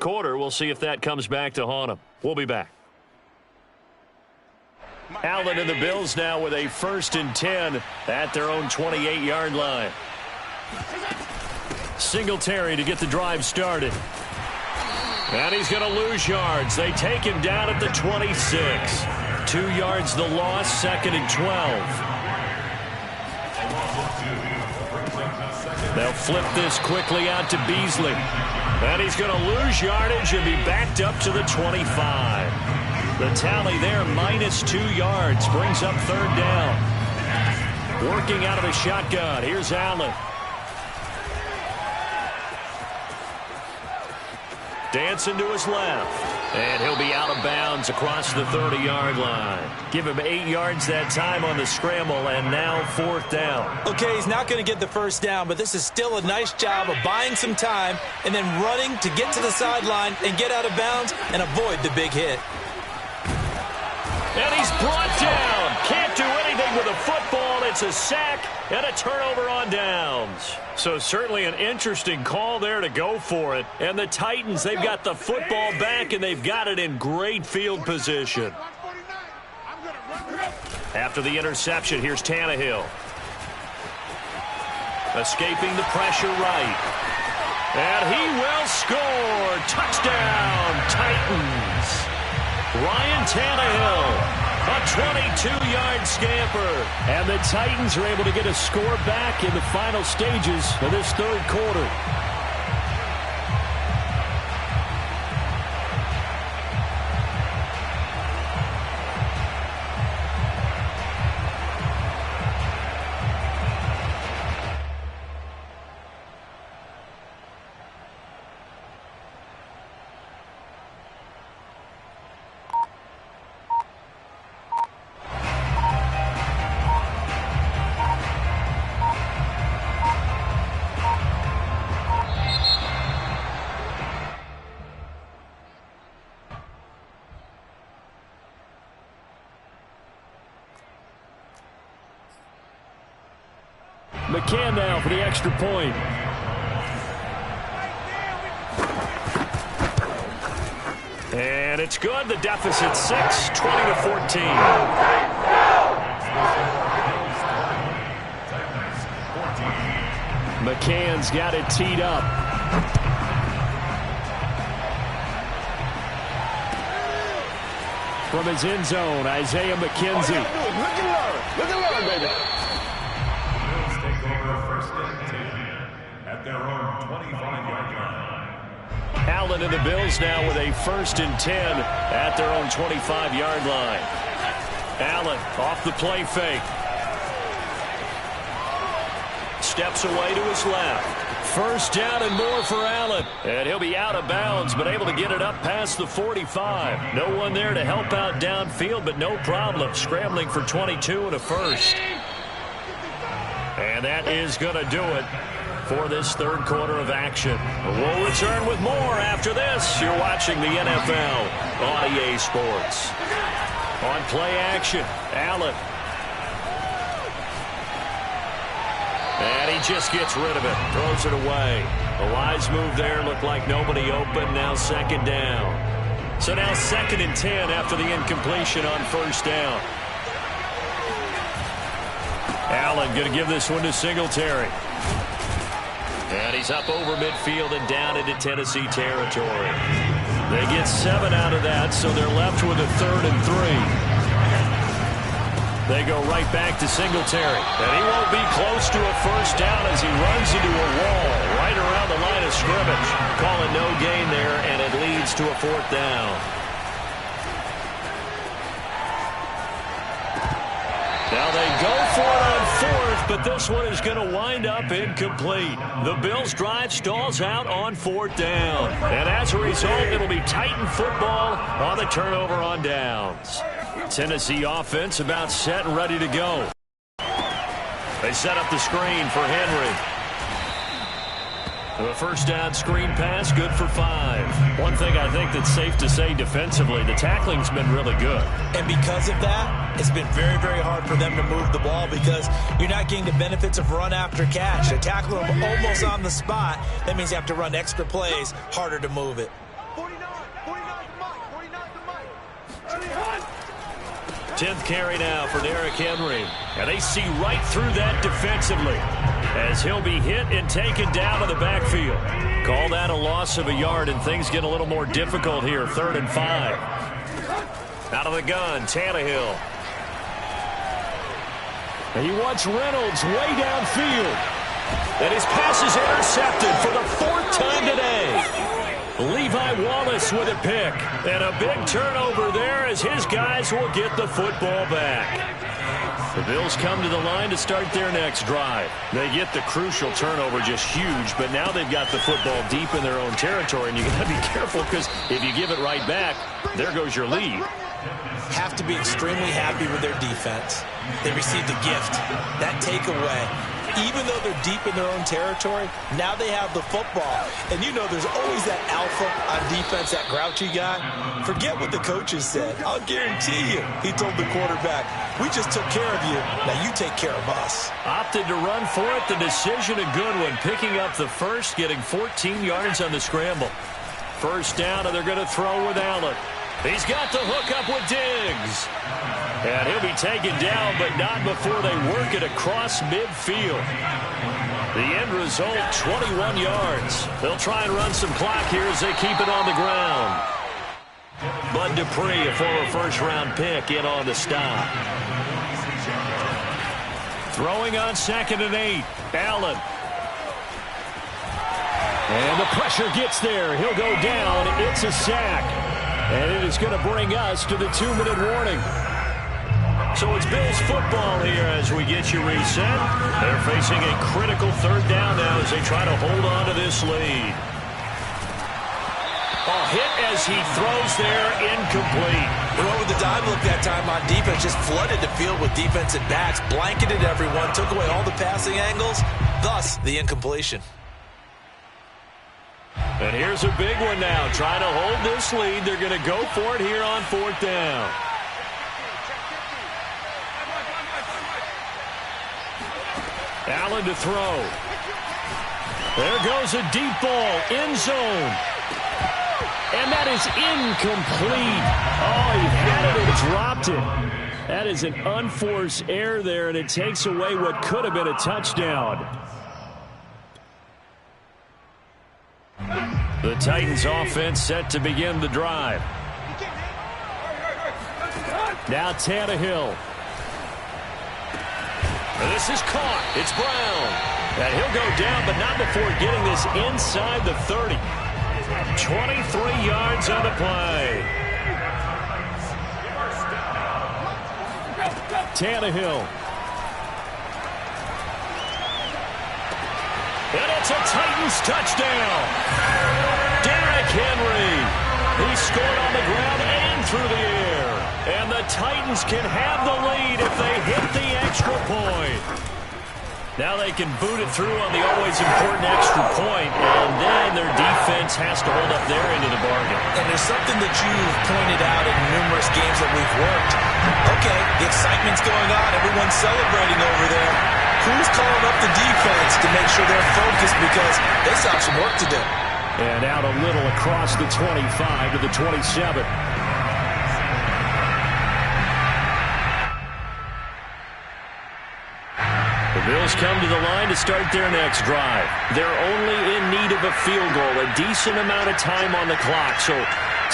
quarter. We'll see if that comes back to haunt him. We'll be back. Allen and the Bills now with a 1st and 10 at their own 28-yard line. Singletary to get the drive started. And he's going to lose yards. They take him down at the 26. 2 yards the loss, 2nd and 12. They'll flip this quickly out to Beasley. And he's going to lose yardage and be backed up to the 25. The tally there, minus 2 yards, brings up 3rd down. Working out of the shotgun. Here's Allen. Dancing to his left. And he'll be out of bounds across the 30-yard line. Give him 8 yards that time on the scramble, and now 4th down. Okay, he's not going to get the 1st down, but this is still a nice job of buying some time and then running to get to the sideline and get out of bounds and avoid the big hit. And he's brought down. Can't do anything with a football. It's a sack and a turnover on downs. So certainly an interesting call there to go for it. And the Titans, they've got the football back, and they've got it in great field position. After the interception, here's Tannehill. Escaping the pressure right. And he will score. Touchdown, Titans. Ryan Tannehill, a 22-yard scamper. And the Titans are able to get a score back in the final stages of this 3rd quarter. McCann now for the extra point. And it's good. The deficit 6, 20-14. McCann's got it teed up. From his end zone, Isaiah McKenzie. Look at Lord, baby. Allen and the Bills now with a 1st and 10 at their own 25-yard line. Allen off the play fake. Steps away to his left. 1st down and more for Allen. And he'll be out of bounds, but able to get it up past the 45. No one there to help out downfield, but no problem. Scrambling for 22 and a 1st. And that is going to do it for this 3rd quarter of action. We'll return with more after this. You're watching the NFL on EA Sports. On play action, Allen. And he just gets rid of it, throws it away. The wise move there, looked like nobody open, now 2nd down. So now 2nd and 10 after the incompletion on 1st down. Allen going to give this one to Singletary. And he's up over midfield and down into Tennessee territory. They get 7 out of that, so they're left with a 3rd and 3. They go right back to Singletary. And he won't be close to a 1st down as he runs into a wall right around the line of scrimmage. Calling no gain there, and it leads to a 4th down. Now they go for it on 4th, but this one is going to wind up incomplete. The Bills' drive stalls out on 4th down. And as a result, it'll be Titan football on the turnover on downs. Tennessee offense about set and ready to go. They set up the screen for Henry. The 1st down screen pass, good for 5. One thing I think that's safe to say defensively, the tackling's been really good. And because of that, it's been very, very hard for them to move the ball because you're not getting the benefits of run after catch. A tackle almost on the spot, that means you have to run extra plays, harder to move it. 10th carry now for Derrick Henry. And they see right through that defensively as he'll be hit and taken down to the backfield. Call that a loss of a yard, and things get a little more difficult here. 3rd and 5. Out of the gun, Tannehill. And he wants Reynolds way downfield. And his pass is intercepted for the 4th time today. Levi Wallace with a pick. And a big turnover there as his guys will get the football back. The Bills come to the line to start their next drive. They get the crucial turnover, just huge, but now they've got the football deep in their own territory, and you got to be careful because if you give it right back, there goes your lead. Have to be extremely happy with their defense. They received a gift. That takeaway, even though they're deep in their own territory, now they have the football. And you know there's always that alpha on defense, that grouchy guy. Forget what the coaches said. I'll guarantee you, he told the quarterback, we just took care of you. Now you take care of us. Opted to run for it. The decision a good one. Picking up the first, getting 14 yards on the scramble. First down, and they're going to throw with Allen. He's got the hook up with Diggs. And he'll be taken down, but not before they work it across midfield. The end result, 21 yards. They'll try and run some clock here as they keep it on the ground. Bud Dupree, a former first-round pick, in on the stop. Throwing on 2nd and 8. Allen. And the pressure gets there. He'll go down. It's a sack. And it is going to bring us to the 2-minute warning. So it's Bills football here as we get you reset. They're facing a critical 3rd down now as they try to hold on to this lead. A hit as he throws there, incomplete. Went over the dime look that time on defense, just flooded the field with defensive backs, blanketed everyone, took away all the passing angles, thus the incompletion. And here's a big one now. Trying to hold this lead. They're going to go for it here on 4th down. Allen to throw. There goes a deep ball. End zone. And that is incomplete. Oh, he had it and dropped it. That is an unforced error there, and it takes away what could have been a touchdown. The Titans offense set to begin the drive. Now Tannehill. This is caught. It's Brown. And he'll go down, but not before getting this inside the 30. 23 yards on the play. Tannehill. And it's a Titans touchdown. Derrick Henry. He scored on the ground and through the air. And the Titans can have the lead if they hit the extra point. Now they can boot it through on the always important extra point, and then their defense has to hold up their end of the bargain. And there's something that you've pointed out in numerous games that we've worked. Okay, the excitement's going on. Everyone's celebrating over there. Who's calling up the defense to make sure they're focused because they still have some work to do? And out a little across the 25 to the 27. The Bills come to the line to start their next drive. They're only in need of a field goal, a decent amount of time on the clock. So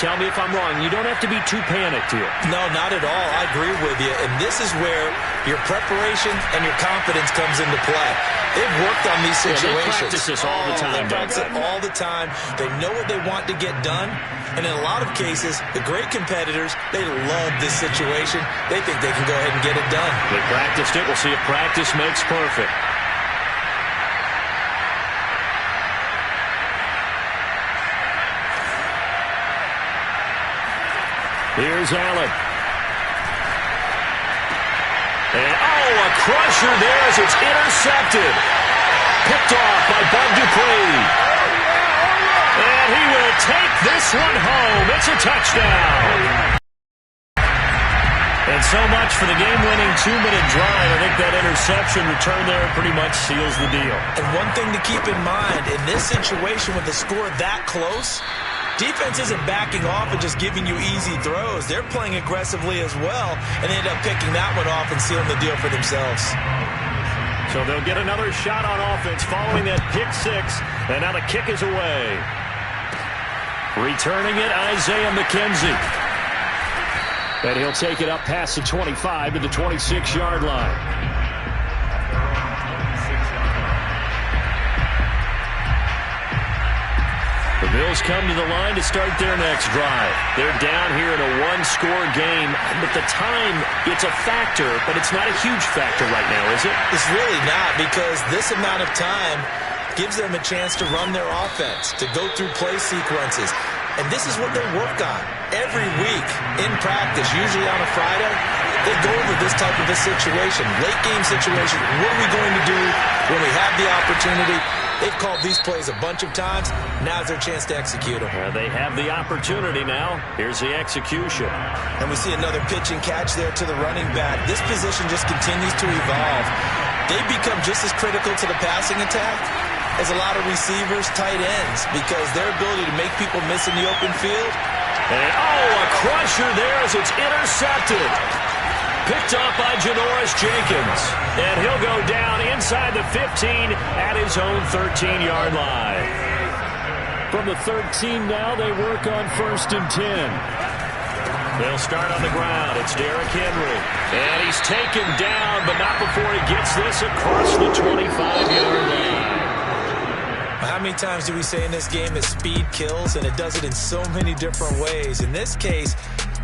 tell me if I'm wrong. You don't have to be too panicked here. No, not at all. I agree with you. And this is where your preparation and your confidence comes into play. They've worked on these situations. They practice this all the time. They practice it all the time. They know what they want to get done. And in a lot of cases, the great competitors, they love this situation. They think they can go ahead and get it done. They practiced it. We'll see if practice makes perfect. Here's Allen. And, oh, a crusher there as it's intercepted. Picked off by Bud Dupree. And he will take this one home. It's a touchdown. And so much for the game-winning 2-minute drive. I think that interception return there pretty much seals the deal. And one thing to keep in mind, in this situation with the score that close, Defense isn't backing off and just giving you easy throws. They're playing aggressively as well, and they end up picking that one off and sealing the deal for themselves. So they'll get another shot on offense following that pick six, and now the kick is away. Returning it, Isaiah McKenzie. And he'll take it up past the 25 to the 26-yard line. The Bills come to the line to start their next drive. They're down here in a one-score game, but the time, it's a factor, but it's not a huge factor right now, is it? It's really not, because this amount of time gives them a chance to run their offense, to go through play sequences. And this is what they work on every week in practice, usually on a Friday. They go over this type of a situation, late-game situation. What are we going to do when we have the opportunity? They've called these plays a bunch of times. Now's their chance to execute them. They have the opportunity now. Here's the execution. And we see another pitch and catch there to the running back. This position just continues to evolve. They become just as critical to the passing attack as a lot of receivers, tight ends, because their ability to make people miss in the open field. And, a crusher there as it's intercepted. Picked off by Janoris Jenkins. And he'll go down inside the 15 at his own 13-yard line. From the 13 now, they work on 1st and 10. They'll start on the ground. It's Derrick Henry. And he's taken down, but not before he gets this across the 25-yard line. How many times do we say in this game that speed kills, and it does it in so many different ways? In this case,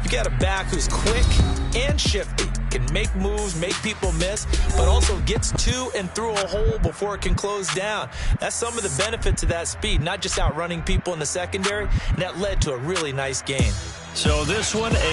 you got a back who's quick and shifty, can make moves, make people miss, but also gets to and through a hole before it can close down. That's some of the benefits of that speed, not just outrunning people in the secondary, and that led to a really nice game. So this one,